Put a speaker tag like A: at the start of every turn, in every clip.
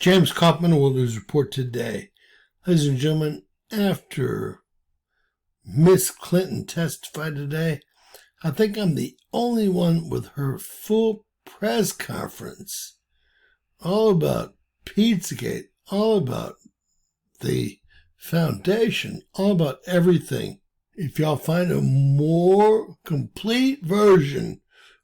A: James Kaufman, World News Report today. Ladies and gentlemen, after Miss Clinton testified today, I think I'm the only one with her full press conference. All about Pizzagate, all about the foundation, all about everything. If y'all find a more complete version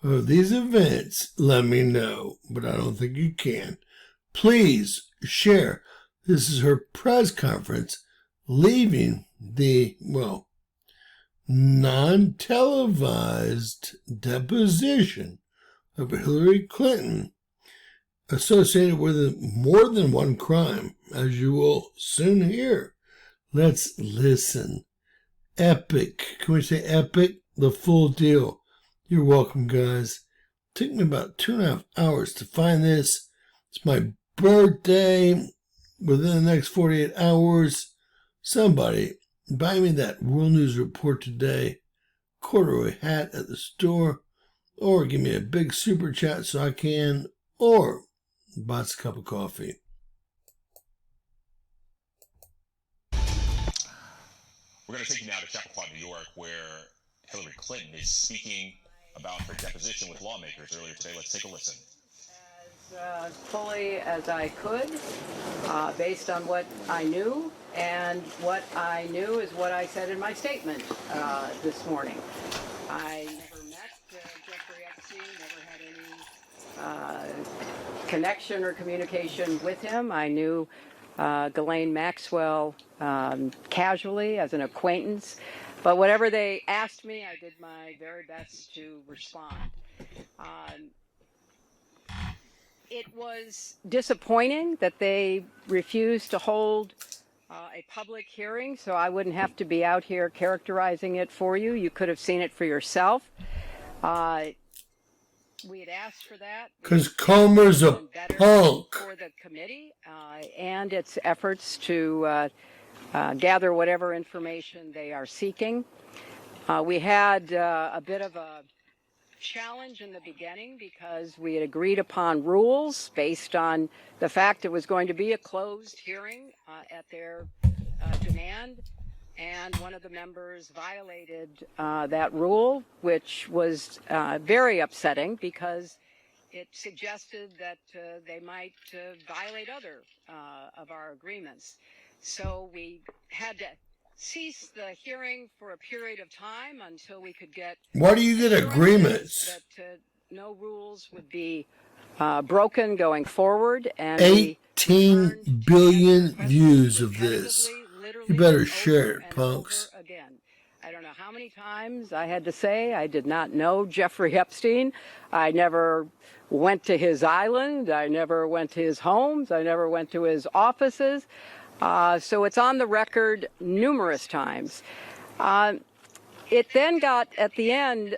A: of these events, let me know, but I don't think you can. Please share. This is her press conference leaving the, non-televised deposition of Hillary Clinton associated with more than one crime, as you will soon hear. Let's listen. Epic. Can we say epic? The full deal. You're welcome, guys. It took me about 2.5 hours to find this. It's my birthday. Within the next 48 hours, somebody buy me that World News Report today, corduroy hat at the store, or give me a big super chat so I can, or buy us a cup of coffee.
B: We're going to take you now to Chappaqua, New York, where Hillary Clinton is speaking about her deposition with lawmakers earlier today. Let's take a listen.
C: As fully as I could, based on what I knew, and what I knew is what I said in my statement this morning. I never met Jeffrey Epstein, never had any connection or communication with him. I knew Ghislaine Maxwell casually as an acquaintance, but whatever they asked me, I did my very best to respond. It was disappointing that they refused to hold a public hearing, so I wouldn't have to be out here characterizing it for you. You could have seen it for yourself. We had asked for that.
A: Because Comer's a punk.
C: For the committee and its efforts to gather whatever information they are seeking. We had a bit of a challenge in the beginning because we had agreed upon rules based on the fact it was going to be a closed hearing at their demand, and one of the members violated that rule, which was very upsetting because it suggested that they might violate other of our agreements. So we had to cease the hearing for a period of time until we could get.
A: Why do you get agreements?
C: That no rules would be broken going forward. And
A: 18 billion views of this. You better share it, punks.
C: Again, I don't know how many times I had to say I did not know Jeffrey Epstein. I never went to his island. I never went to his homes. I never went to his offices. So it's on the record numerous times. It then got, at the end,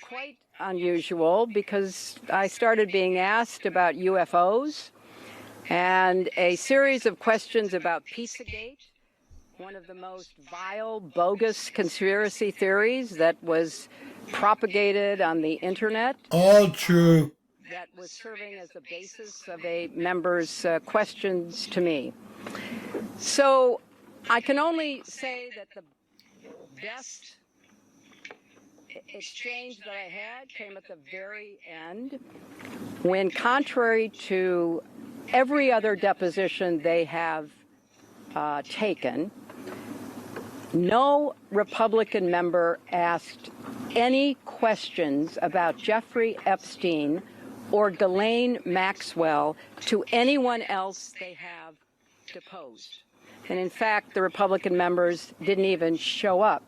C: quite unusual because I started being asked about UFOs and a series of questions about Pizzagate, one of the most vile, bogus conspiracy theories that was propagated on the internet.
A: All true.
C: That was serving as the basis of a member's questions to me. So I can only say that the best exchange that I had came at the very end when, contrary to every other deposition they have taken, no Republican member asked any questions about Jeffrey Epstein or Ghislaine Maxwell to anyone else they have deposed. And in fact, the Republican members didn't even show up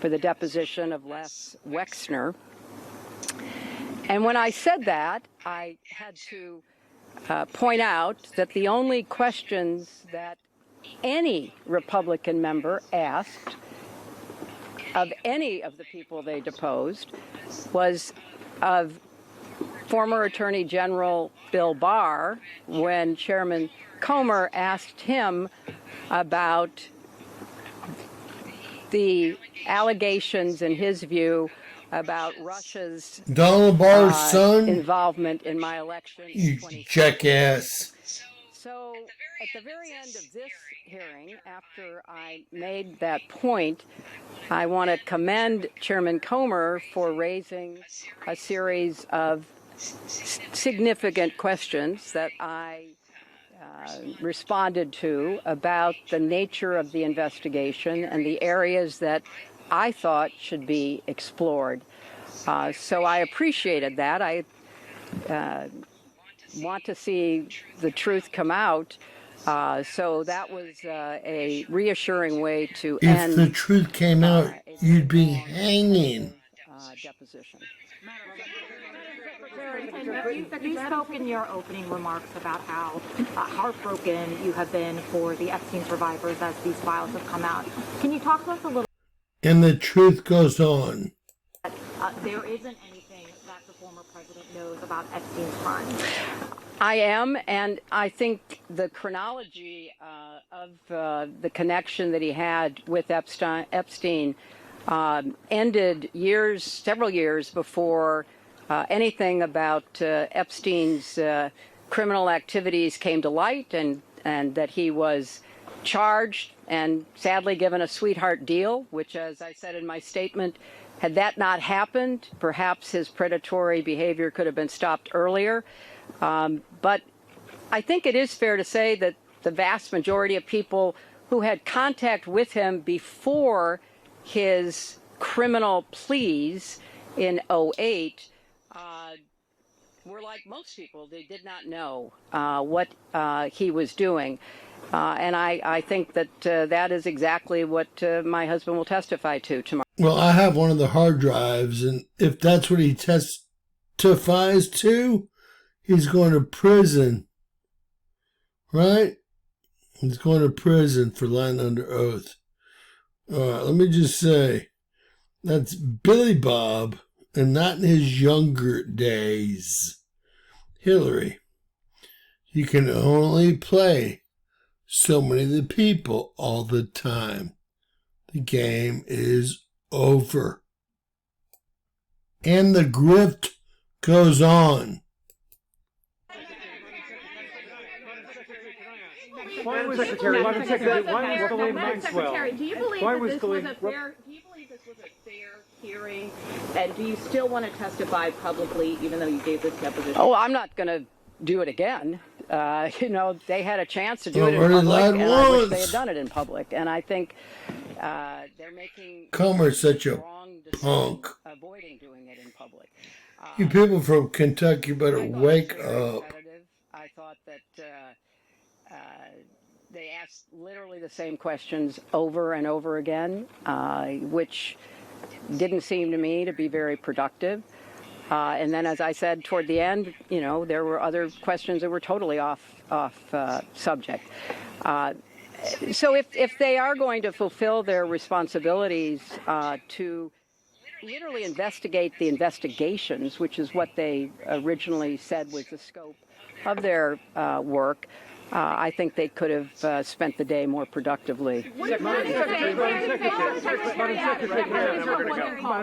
C: for the deposition of Les Wexner. And when I said that, I had to point out that the only questions that any Republican member asked of any of the people they deposed was of former Attorney General Bill Barr when Chairman Comer asked him about the allegations, in his view, about Russia's
A: Donald Barr's son?
C: involvement in my election.
A: You jackass.
C: So at the very end of this hearing, after I made that point, I want to commend Chairman Comer for raising a series of significant questions that I responded to about the nature of the investigation and the areas that I thought should be explored. So I appreciated that. I want to see the truth come out. So that was a reassuring way to end.
A: If the truth came out, you'd be hanging.
C: Deposition.
D: And you spoke in your opening remarks about how heartbroken you have been for the Epstein survivors as these files have come out. Can you talk to us a little?
A: And the truth goes on.
D: There isn't anything that the former president knows about Epstein's crimes.
C: I am, and I think the chronology of the connection that he had with Epstein ended several years before anything about Epstein's criminal activities came to light, and that he was charged and sadly given a sweetheart deal, which, as I said in my statement, had that not happened, perhaps his predatory behavior could have been stopped earlier. But I think it is fair to say that the vast majority of people who had contact with him before his criminal pleas in 2008 were like most people. They did not know what he was doing. And I think that that is exactly what my husband will testify to tomorrow.
A: Well, I have one of the hard drives, and if that's what he testifies to, he's going to prison, right? He's going to prison for lying under oath. All right, let me just say, that's Billy Bob, and not in his younger days. Hillary, you can only play so many of the people all the time. The game is over. And the grift goes on.
E: Madam Secretary, why was Ghislaine Maxwell?
F: Do you believe that this was a fair hearing? And do you still want to testify publicly, even though you gave this deposition?
C: Oh, I'm not going to do it again. They had a chance to do it in
A: Already
C: public,
A: lied
C: and I wish
A: once.
C: they had done it in public. And I think they're making
A: Comer's such a
C: wrong decision
A: punk.
C: avoiding doing it in public.
A: You people from Kentucky better
C: I thought it was
A: wake
C: very
A: up.
C: repetitive. I thought that they asked literally the same questions over and over again, which didn't seem to me to be very productive. And then, as I said, toward the end, there were other questions that were totally off subject. So if they are going to fulfill their responsibilities to literally investigate the investigations, which is what they originally said was the scope of their work, I think they could have spent the day more productively.
E: Madam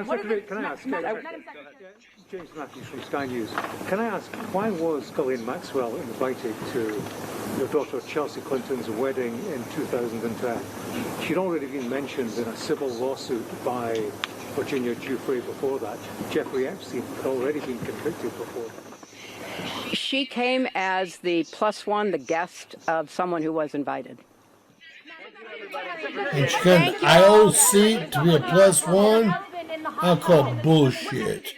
E: Secretary, can I ask? James Matthews from Sky News. Can I ask, why was Ghislaine Maxwell invited to your daughter Chelsea Clinton's wedding in 2010? She'd already been mentioned in a civil lawsuit by Virginia Giuffre before that. Jeffrey Epstein had already been convicted before that.
C: She came as the plus one, the guest of someone who was invited.
A: And she got an aisle seat to be a plus one? I call bullshit.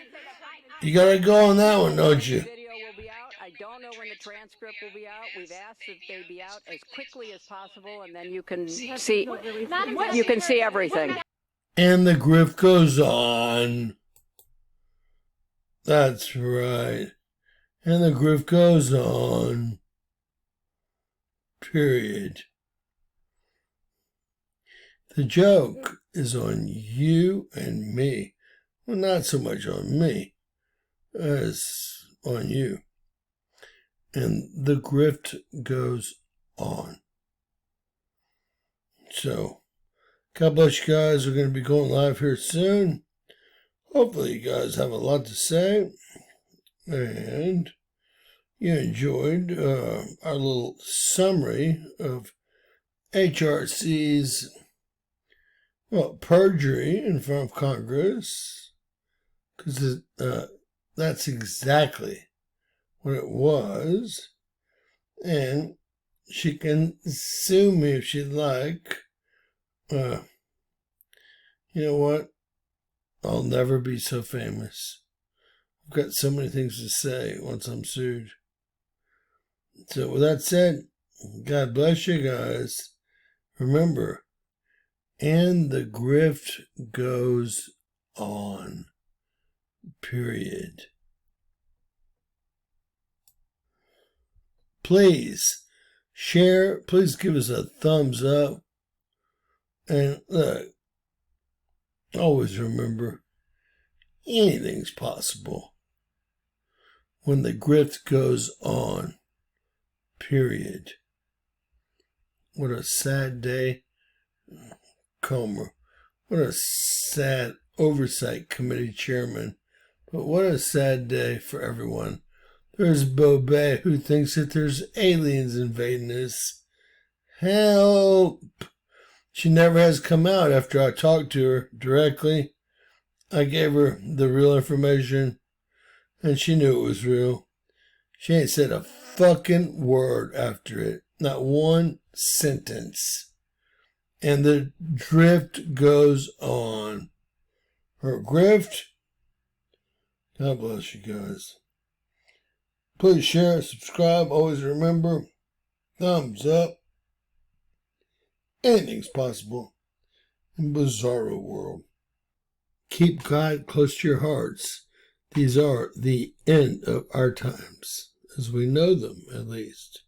A: You gotta go on that one, don't you?
C: Video will be out. I don't know when the transcript will be out. We've asked that they be out as quickly as possible, and then you can see everything.
A: And the grift goes on. That's right. And the grift goes on. Period. The joke is on you and me. Well, not so much on me as on you. And the grift goes on. So, God bless you guys. We're going to be going live here soon. Hopefully you guys have a lot to say, and you enjoyed our little summary of HRC's perjury in front of Congress, because that's exactly what it was, and she can sue me if she'd like. You know what? I'll never be so famous. I've got so many things to say once I'm sued. So with that said, God bless you guys. Remember, and the grift goes on. Period. Please share. Please give us a thumbs up. And look, always remember, anything's possible when the grift goes on. Period. What a sad day, Comer. What a sad oversight committee chairman. But what a sad day for everyone. There's Bobet, who thinks that there's aliens invading us. Help! She never has come out after I talked to her directly. I gave her the real information, and she knew it was real. She ain't said a fucking word after it. Not one sentence. And the drift goes on. Her grift? God bless you guys. Please share, subscribe. Always remember, thumbs up. Anything's possible in Bizarro World. Keep God close to your hearts. These are the end of our times, as we know them, at least.